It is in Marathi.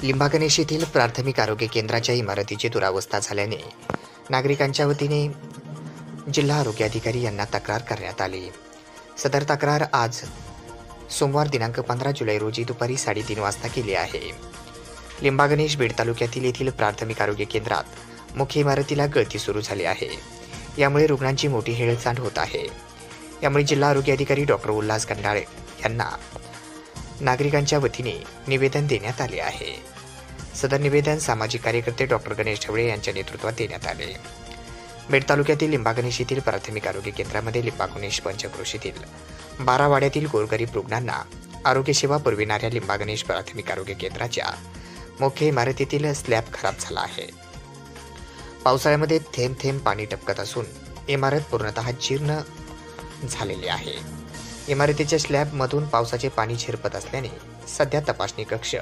लिंबागणेश येथील प्राथमिक आरोग्य केंद्राच्या इमारतीची दुरावस्था झाल्याने नागरिकांच्या वतीने जिल्हा आरोग्य अधिकारी यांना तक्रार करण्यात आली. सदर तक्रार आज सोमवार दिनांक 15 जुलै रोजी दुपारी 3:30 वाजता केली आहे. लिंबागणेश बीड तालुक्यातील येथील प्राथमिक आरोग्य केंद्रात मुख्य इमारतीला गळती सुरू झाली आहे. यामुळे रुग्णांची मोठी हेळसांड होत आहे. यामुळे जिल्हा आरोग्य अधिकारी डॉक्टर उल्हास कंडाळे यांना नागरिकांच्या वतीने निवेदन देण्यात आले आहे. सदर निवेदन सामाजिक कार्यकर्ते डॉक्टर गणेश ढवळे यांच्या नेतृत्वात देण्यात आले. बीड तालुक्यातील लिंबागणेश येथील प्राथमिक आरोग्य केंद्रामध्ये लिंबागणेश पंचक्रोशीतील 12 वाड्यातील गोरगरीब रुग्णांना आरोग्य सेवा पुरविणाऱ्या लिंबागणेश प्राथमिक आरोग्य केंद्राच्या मुख्य इमारतीतील स्लॅब खराब झाला आहे. पावसाळ्यामध्ये थेंब थेंब पाणी टपकत असून इमारत पूर्णतः जीर्ण झालेली आहे. इमारतीच्या स्लॅबमधून पावसाचे पाणी झिरपत असल्याने सध्या तपासणी कक्ष